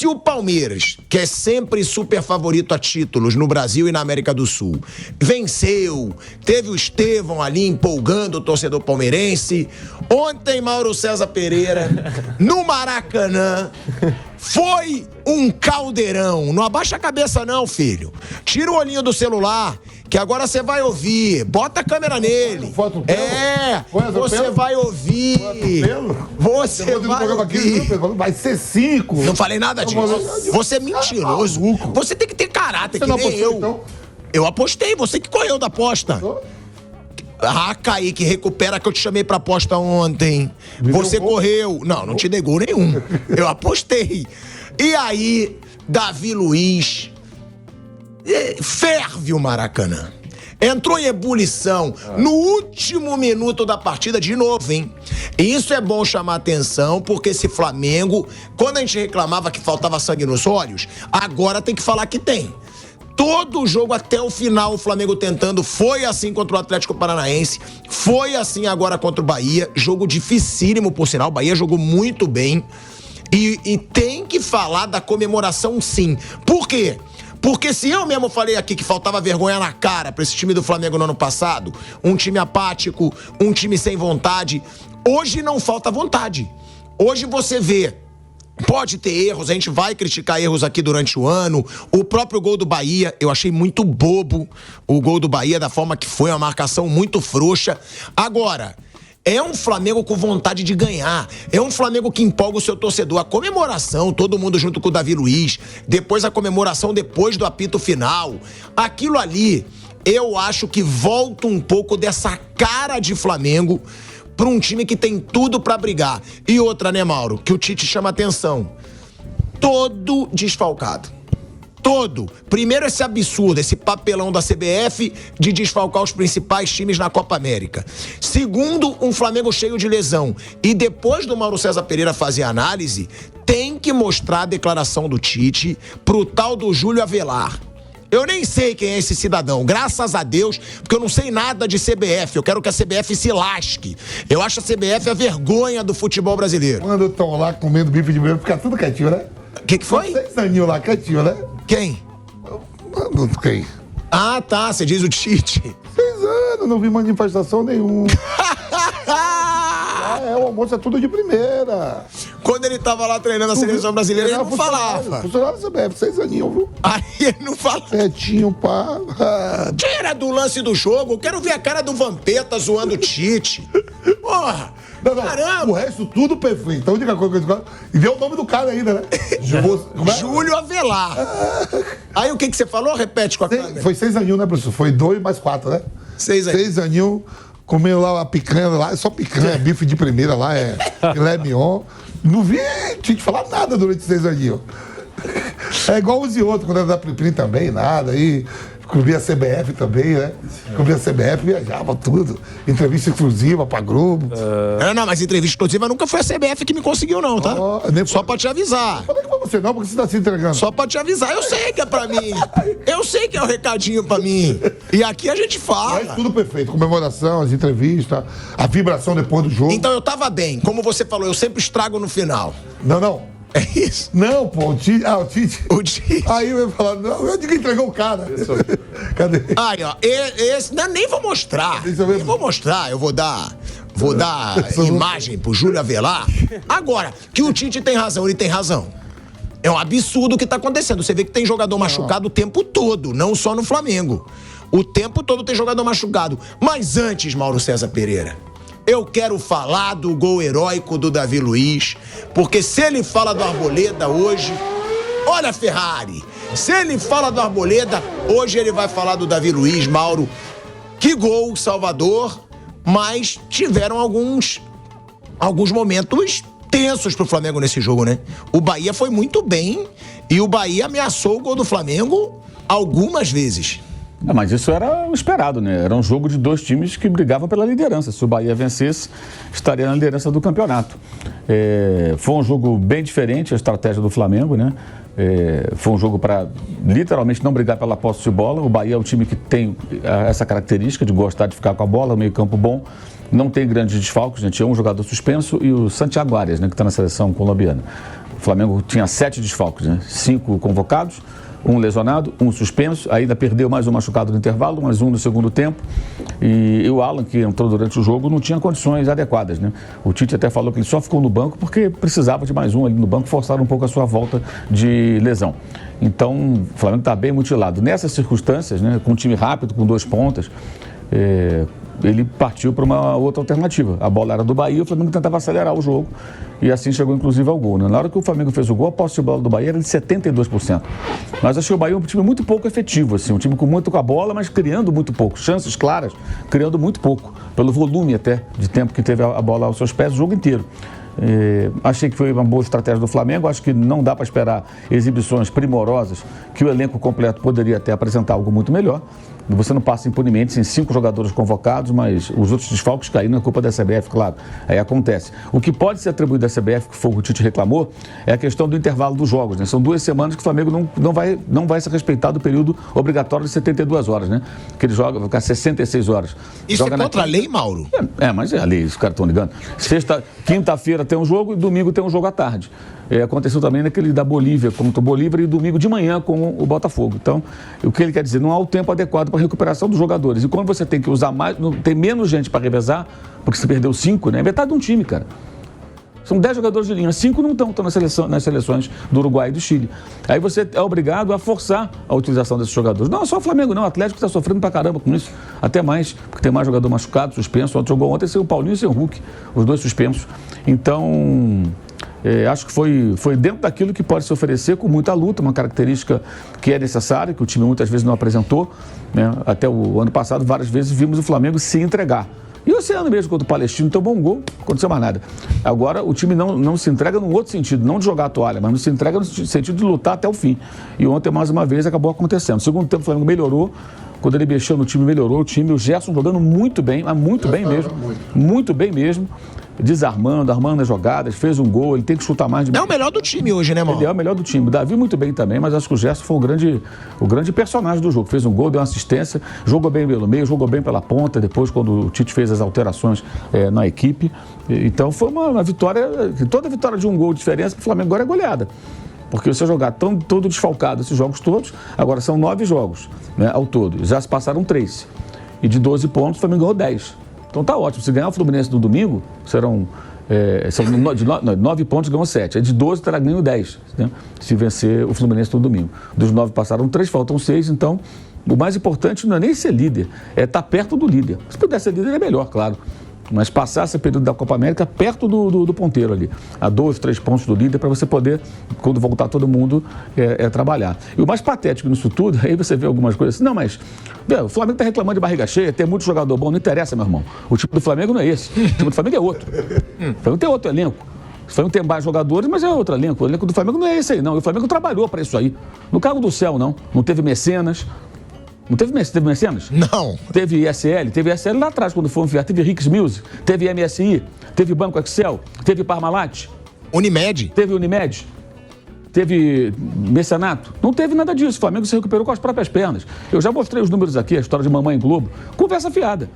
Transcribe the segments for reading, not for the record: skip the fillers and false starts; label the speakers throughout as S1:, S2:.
S1: se o Palmeiras, que é sempre super favorito a títulos no Brasil e na América do Sul, venceu, teve o Estevão ali empolgando o torcedor palmeirense, ontem Mauro César Pereira, no Maracanã, foi um caldeirão. Não abaixa a cabeça não, filho. Tira o olhinho do celular, que agora você vai ouvir. Bota a câmera nele. Você vai ouvir. Você vai ouvir.
S2: Vai ser 5.
S1: Não falei nada disso. Você é mentiroso. Você tem que ter caráter, que nem eu. Então? Eu apostei, você que correu da aposta. Ah, Kaique, recupera que eu te chamei pra aposta ontem. Você correu. Não te dei gol nenhum. Eu apostei. E aí, Davi Luiz ferve o Maracanã. Entrou em ebulição no último minuto da partida de novo, hein? E isso é bom chamar atenção, porque esse Flamengo, quando a gente reclamava que faltava sangue nos olhos, agora tem que falar que tem. Todo o jogo até o final o Flamengo tentando, foi assim contra o Atlético Paranaense, foi assim agora contra o Bahia, jogo dificílimo por sinal, o Bahia jogou muito bem e tem que falar da comemoração sim. Por quê? Porque se eu mesmo falei aqui que faltava vergonha na cara pra esse time do Flamengo no ano passado, um time apático, um time sem vontade, hoje não falta vontade. Hoje você vê, pode ter erros, a gente vai criticar erros aqui durante o ano. O próprio gol do Bahia, eu achei muito bobo o gol do Bahia, da forma que foi, uma marcação muito frouxa. Agora, é um Flamengo com vontade de ganhar. É um Flamengo que empolga o seu torcedor. A comemoração, todo mundo junto com o Davi Luiz. Depois a comemoração depois do apito final. Aquilo ali, eu acho que volta um pouco dessa cara de Flamengo para um time que tem tudo para brigar. E outra, né, Mauro? Que o Tite chama atenção. Todo desfalcado. Todo. Primeiro, esse absurdo, esse papelão da CBF de desfalcar os principais times na Copa América. Segundo, um Flamengo cheio de lesão. E depois do Mauro César Pereira fazer a análise, tem que mostrar a declaração do Tite pro tal do Júlio Avelar. Eu nem sei quem é esse cidadão, graças a Deus, porque eu não sei nada de CBF. Eu quero que a CBF se lasque. Eu acho a CBF a vergonha do futebol brasileiro.
S2: Quando estão lá comendo bife de milho, fica tudo quietinho, né?
S1: O que foi?
S2: 6 aninhos lá, quietinho, né?
S1: Quem?
S2: Quem?
S1: Ah, tá, você diz o Tite.
S2: 6 anos, não vi manifestação nenhuma. O almoço é tudo de primeira.
S1: Quando ele tava lá treinando a seleção brasileira, ele não falava.
S2: Funcionário da CBF, 6 aninhos, viu?
S1: Aí ele não fala.
S2: Quietinho, pá.
S1: Tira do lance do jogo. Eu quero ver a cara do Vampeta zoando o Tite. Porra.
S2: Não, caramba. O resto tudo perfeito. Então, a única coisa que eu digo. E vê o nome do cara ainda, né?
S1: Júlio Avelar. Aí o que você falou? Repete com a câmera.
S2: Foi 6 aninhos, né, professor? Foi 2 mais 4, né?
S1: 6 aninhos.
S2: 6 aninhos. Comendo lá a picanha lá, é só picanha, bife de primeira lá, é filé mignon. Não vi Tite falar nada durante 6 aninhos. É igual os e outros, quando era da Plim também, nada. Aí cobria a CBF também, né? Cobria a CBF, viajava tudo. Entrevista exclusiva pra Globo.
S1: Não, mas entrevista exclusiva nunca foi a CBF que me conseguiu, não, tá? Só pra te avisar.
S2: Não falei que foi você não, porque você tá se entregando.
S1: Só pra te avisar. Eu sei que é pra mim. Eu sei que é o recadinho pra mim. E aqui a gente fala.
S2: Mas tudo perfeito. Comemoração, as entrevistas, a vibração depois do jogo.
S1: Então eu tava bem. Como você falou, eu sempre estrago no final.
S2: Não.
S1: É isso?
S2: Não, pô, o Tite. O Tite. Aí eu ia falar, não, eu digo que entregou o cara. Cadê?
S1: Aí, ó, esse nem vou mostrar. Nem vou mostrar, eu vou dar imagem pro Júlio Avelar. Agora, que o Tite tem razão, ele tem razão. É um absurdo o que tá acontecendo. Você vê que tem jogador machucado o tempo todo, não só no Flamengo. O tempo todo tem jogador machucado. Mas antes, Mauro César Pereira, eu quero falar do gol heróico do Davi Luiz, porque se ele fala do Arboleda hoje, olha a Ferrari, se ele fala do Arboleda, hoje ele vai falar do Davi Luiz, Mauro. Que gol, Salvador, mas tiveram alguns momentos tensos pro Flamengo nesse jogo, né? O Bahia foi muito bem e o Bahia ameaçou o gol do Flamengo algumas vezes.
S3: Mas isso era o esperado, né? Era um jogo de 2 times que brigavam pela liderança. Se o Bahia vencesse, estaria na liderança do campeonato. Foi um jogo bem diferente, a estratégia do Flamengo, né? Foi um jogo para literalmente não brigar pela posse de bola. O Bahia é um time que tem essa característica de gostar de ficar com a bola, meio campo bom. Não tem grandes desfalques, a gente tinha um jogador suspenso e o Santiago Arias, né, que está na seleção colombiana. Flamengo tinha 7 desfalques, né? 5 convocados, 1 lesionado, 1 suspenso, ainda perdeu mais um machucado no intervalo, mais um no segundo tempo. E o Alan, que entrou durante o jogo, não tinha condições adequadas, né? O Tite até falou que ele só ficou no banco porque precisava de mais um ali no banco, forçaram um pouco a sua volta de lesão. Então, o Flamengo está bem mutilado. Nessas circunstâncias, né, com um time rápido, com 2 pontas, ele partiu para uma outra alternativa. A bola era do Bahia, o Flamengo tentava acelerar o jogo e assim chegou inclusive ao gol, né? Na hora que o Flamengo fez o gol, a posse de bola do Bahia era de 72%. Mas achei o Bahia um time muito pouco efetivo, assim, um time com muito com a bola, mas criando muito pouco. Chances claras, criando muito pouco, pelo volume até de tempo que teve a bola aos seus pés o jogo inteiro. Achei que foi uma boa estratégia do Flamengo. Acho que não dá para esperar exibições primorosas, que o elenco completo poderia até apresentar algo muito melhor. Você não passa impunemente sem 5 jogadores convocados, mas os outros desfalques caíram na culpa da CBF, claro. Aí acontece. O que pode ser atribuído à CBF, que foi o que o Tite reclamou, é a questão do intervalo dos jogos, né? São 2 semanas que o Flamengo não vai se respeitar do período obrigatório de 72 horas, né? Que ele joga, vai ficar 66 horas.
S1: Isso joga é contra a lei, Mauro?
S3: Mas é a lei, os caras estão ligando. Quinta-feira tem um jogo e domingo tem um jogo à tarde. Aconteceu também naquele da Bolívia, contra o Bolívar, e domingo de manhã com o Botafogo. Então, o que ele quer dizer? Não há o tempo adequado para a recuperação dos jogadores. E quando você tem que usar mais, tem menos gente para revezar, porque você perdeu 5, né? É metade de um time, cara. São 10 jogadores de linha, 5 não estão nas seleções do Uruguai e do Chile. Aí você é obrigado a forçar a utilização desses jogadores. Não só o Flamengo, não. O Atlético está sofrendo pra caramba com isso. Até mais, porque tem mais jogador machucado, suspenso. Ontem jogou sem o Paulinho e sem o Hulk, os 2 suspensos. Então, acho que foi dentro daquilo que pode se oferecer com muita luta, uma característica que é necessária, que o time muitas vezes não apresentou, né? Até o ano passado, várias vezes vimos o Flamengo se entregar. E o Oceano mesmo contra o Palestino tomou um gol, não aconteceu mais nada. Agora o time não se entrega num outro sentido, não de jogar a toalha, mas se entrega no sentido de lutar até o fim. E ontem, mais uma vez, acabou acontecendo. No segundo tempo, o Flamengo melhorou. Quando ele mexeu no time, melhorou o time. O Gerson jogando muito bem, mas muito bem mesmo. Muito bem mesmo. Desarmando, armando as jogadas, fez um gol, ele tem que chutar mais de...
S1: É o melhor do time hoje, né, mano?
S3: Ele é o melhor do time. O Davi muito bem também, mas acho que o Gerson foi o grande personagem do jogo. Fez um gol, deu uma assistência, jogou bem pelo meio, jogou bem pela ponta, depois quando o Tite fez as alterações na equipe. Então foi uma vitória, toda vitória de um gol de diferença para o Flamengo agora é goleada. Porque você jogar todo desfalcado esses jogos todos, agora são 9 jogos, né, ao todo. Já se passaram 3. E de 12 pontos, o Flamengo ganhou 10. Então tá ótimo. Se ganhar o Fluminense no domingo, são 9 pontos, ganhou 7. De 12 terá ganho 10, né? Se vencer o Fluminense no domingo. Dos 9 passaram 3, faltam 6, então o mais importante não é nem ser líder, é estar perto do líder. Se puder ser líder é melhor, claro. Mas passar esse período da Copa América perto do ponteiro ali, a 2, 3 pontos do líder, para você poder, quando voltar todo mundo, trabalhar. E o mais patético nisso tudo, aí você vê algumas coisas assim, não, mas o Flamengo está reclamando de barriga cheia, tem muito jogador bom, não interessa, meu irmão. O time do Flamengo não é esse, o time do Flamengo é outro. O Flamengo tem outro elenco. O Flamengo tem mais jogadores, mas é outro elenco. O elenco do Flamengo não é esse aí, não. E o Flamengo trabalhou para isso aí. No cargo do céu, não. Não teve mecenas. Não teve mecenas?
S1: Não.
S3: Teve ISL lá atrás, quando foi enviar. Teve Rix Music, teve MSI, teve Banco Excel, teve Parmalat.
S1: Unimed.
S3: Teve Unimed. Teve mecenato. Não teve nada disso. O Flamengo se recuperou com as próprias pernas. Eu já mostrei os números aqui, a história de Mamãe Globo. Conversa fiada.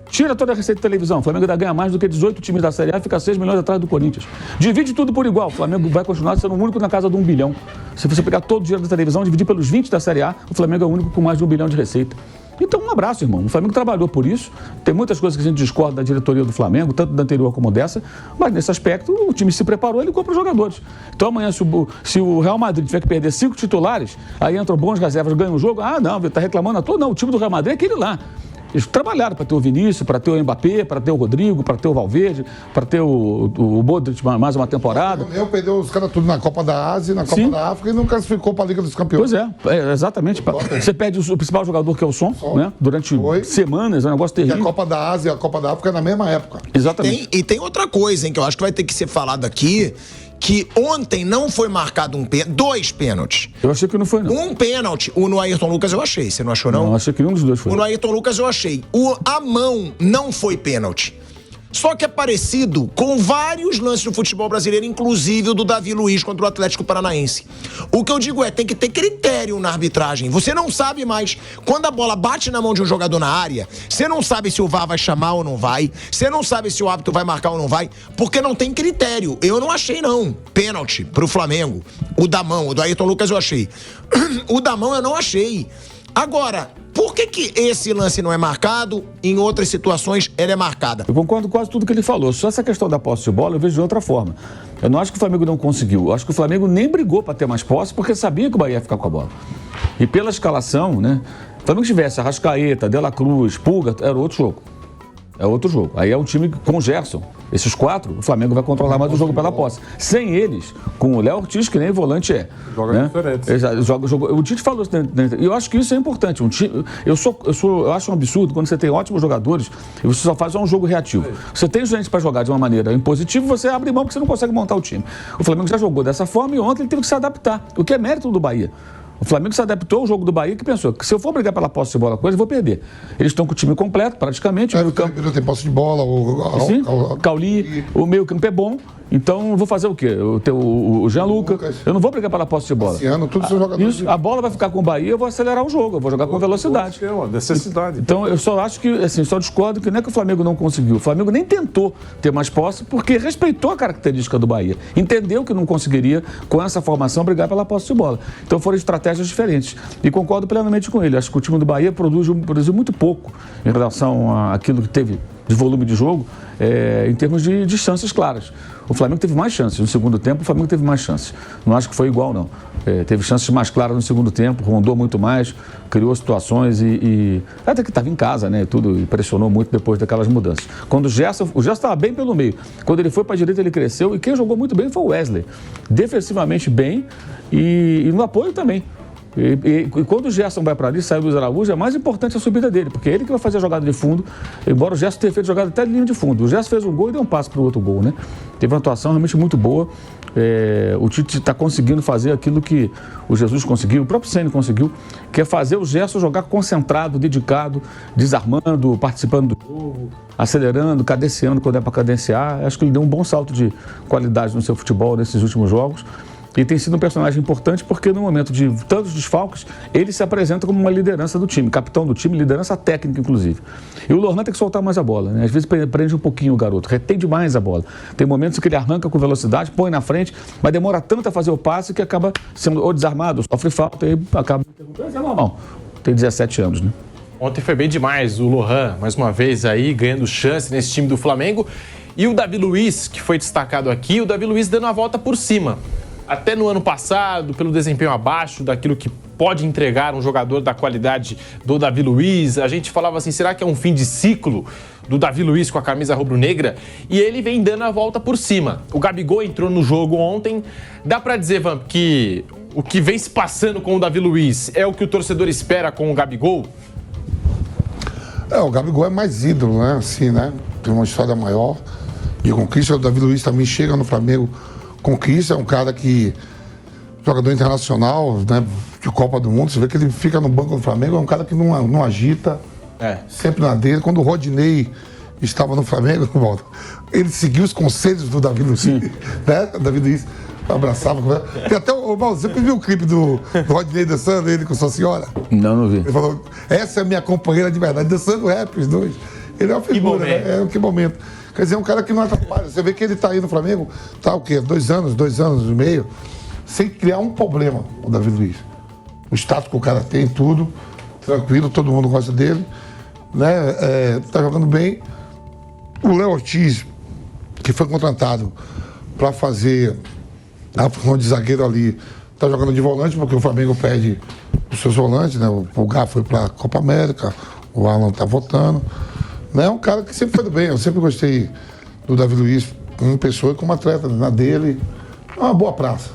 S3: Tira toda a receita de televisão. O Flamengo ainda ganha mais do que 18 times da Série A e fica 6 milhões atrás do Corinthians. Divide tudo por igual. O Flamengo vai continuar sendo o único na casa de 1 bilhão. Se você pegar todo o dinheiro da televisão e dividir pelos 20 da Série A, o Flamengo é o único com mais de 1 bilhão de receita. Então, um abraço, irmão. O Flamengo trabalhou por isso. Tem muitas coisas que a gente discorda da diretoria do Flamengo, tanto da anterior como dessa, mas nesse aspecto o time se preparou e ligou para os jogadores. Então, amanhã, se o Real Madrid tiver que perder 5 titulares, aí entram bons reservas, ganham o jogo. Ah, não, está reclamando à toa. Não, o time do Real Madrid é aquele lá. Eles trabalharam para ter o Vinícius, para ter o Mbappé, para ter o Rodrigo, para ter o Valverde, para ter o Modric mais uma temporada.
S2: Eu perdeu os caras tudo na Copa da Ásia, na Copa da África e não classificou para a Liga dos Campeões.
S3: Pois é, exatamente. Você perde o principal jogador, que é o Som, né? Durante semanas, é um negócio terrível.
S2: E a Copa da Ásia e a Copa da África é na mesma época.
S3: Exatamente.
S1: E tem outra coisa, hein, que eu acho que vai ter que ser falado aqui, que ontem não foi marcado 2 pênaltis.
S3: Eu achei que não foi, não.
S1: Um pênalti, o no Ayrton Lucas eu achei, você não achou, não?
S3: Não, achei que nenhum dos dois foi.
S1: O no Ayrton Lucas eu achei. A mão não foi pênalti. Só que é parecido com vários lances do futebol brasileiro, inclusive o do Davi Luiz contra o Atlético Paranaense. O que eu digo é, tem que ter critério na arbitragem. Você não sabe mais, quando a bola bate na mão de um jogador na área, você não sabe se o VAR vai chamar ou não vai, você não sabe se o árbitro vai marcar ou não vai, porque não tem critério. Eu não achei, não. Pênalti pro Flamengo. O da mão, o do Ayrton Lucas eu achei. O da mão eu não achei. Agora, por que esse lance não é marcado? Em outras situações, ele é marcada.
S3: Eu concordo com quase tudo que ele falou. Só essa questão da posse de bola eu vejo de outra forma. Eu não acho que o Flamengo não conseguiu. Eu acho que o Flamengo nem brigou para ter mais posse porque sabia que o Bahia ia ficar com a bola. E pela escalação, né? Se o Flamengo tivesse Arrascaeta, De La Cruz, Pulga, era outro jogo. É outro jogo. Aí é um time com o Gerson. Esses 4, o Flamengo vai controlar mais o jogo pela posse. Sem eles, com o Léo Ortiz, que nem volante é.
S4: Joga
S3: né?
S4: diferente.
S3: O Tite falou isso. E eu acho que isso é importante. Eu acho um absurdo quando você tem ótimos jogadores e você só faz um jogo reativo. Você tem gente para jogar de uma maneira impositiva, você abre mão porque você não consegue montar o time. O Flamengo já jogou dessa forma e ontem ele teve que se adaptar. O que é mérito do Bahia. O Flamengo se adaptou ao jogo do Bahia que pensou que se eu for brigar pela posse de bola com eles, eu vou perder. Eles estão com o time completo, praticamente.
S2: O Ribeiro tem posse de bola,
S3: o Cauli, o meio campo é bom. Então, eu vou fazer o quê? Eu tenho o Gianluca. Eu não vou brigar pela posse de bola.
S2: Todos são jogadores.
S3: A bola vai ficar com o Bahia, eu vou acelerar o jogo, eu vou jogar com velocidade.
S4: É uma necessidade.
S3: Então, eu só acho que, assim, só discordo que não é que o Flamengo não conseguiu. O Flamengo nem tentou ter mais posse porque respeitou a característica do Bahia. Entendeu que não conseguiria, com essa formação, brigar pela posse de bola. Então, foram estratégias diferentes. E concordo plenamente com ele. Acho que o time do Bahia produziu muito pouco em relação àquilo que teve de volume de jogo, em termos de chances claras. O Flamengo teve mais chances. No segundo tempo, o Flamengo teve mais chances. Não acho que foi igual, não. Teve chances mais claras no segundo tempo, rondou muito mais, criou situações e até que estava em casa, né? Tudo impressionou muito depois daquelas mudanças. Quando o Gerson estava bem pelo meio. Quando ele foi para a direita, ele cresceu e quem jogou muito bem foi o Wesley. Defensivamente bem e no apoio também. E quando o Gerson vai para ali, sai do Luiz Araújo, é mais importante a subida dele, porque é ele que vai fazer a jogada de fundo, embora o Gerson tenha feito jogada até de linha de fundo. O Gerson fez um gol e deu um passo para o outro gol, né? Teve uma atuação realmente muito boa. O Tite está conseguindo fazer aquilo que o Jesus conseguiu, o próprio Ceni conseguiu, que é fazer o Gerson jogar concentrado, dedicado, desarmando, participando do jogo, acelerando, cadenciando quando é para cadenciar. Acho que ele deu um bom salto de qualidade no seu futebol nesses últimos jogos. E tem sido um personagem importante porque no momento de tantos desfalques, ele se apresenta como uma liderança do time, capitão do time, liderança técnica, inclusive. E o Lornan tem que soltar mais a bola, né? Às vezes prende um pouquinho o garoto, retém demais a bola. Tem momentos que ele arranca com velocidade, põe na frente, mas demora tanto a fazer o passe que acaba sendo ou desarmado, sofre falta e acaba... Mas é normal, tem 17 anos, né?
S5: Ontem foi bem demais o Lohan, mais uma vez aí, ganhando chance nesse time do Flamengo. E o Davi Luiz, que foi destacado aqui, o Davi Luiz dando a volta por cima. Até no ano passado, pelo desempenho abaixo daquilo que pode entregar um jogador da qualidade do Davi Luiz, a gente falava assim, será que é um fim de ciclo do Davi Luiz com a camisa rubro-negra? E ele vem dando a volta por cima. O Gabigol entrou no jogo ontem. Dá pra dizer, Vamp, que o que vem se passando com o Davi Luiz é o que o torcedor espera com o Gabigol?
S2: O Gabigol é mais ídolo, né? Assim, né? Tem uma história maior de conquista. O Davi Luiz também chega no Flamengo, conquista, é um cara que, jogador internacional, né, de Copa do Mundo, você vê que ele fica no banco do Flamengo, é um cara que não agita, sempre na dele. Quando o Rodinei estava no Flamengo, ele seguiu os conselhos do Davi Luiz, né? O Davi Luiz abraçava. Tem até o Mal, você viu o clipe do Rodinei dançando, ele com sua senhora?
S3: Não vi.
S2: Ele falou, essa é a minha companheira de verdade, dançando rap, os dois. Ele é uma figura, né? Que momento. Quer dizer, é um cara que não atrapalha. Você vê que ele está aí no Flamengo, tá o quê? 2 anos e meio, sem criar um problema, o Davi Luiz. O status que o cara tem, tudo, tranquilo, todo mundo gosta dele, né? Tá jogando bem. O Léo Ortiz, que foi contratado para fazer a função de zagueiro ali, tá jogando de volante, porque o Flamengo perde os seus volantes, né? O Pulgar foi para a Copa América, o Alan tá voltando. É um cara que sempre foi do bem, eu sempre gostei do Davi Luiz como pessoa e como atleta, na dele. É uma boa praça.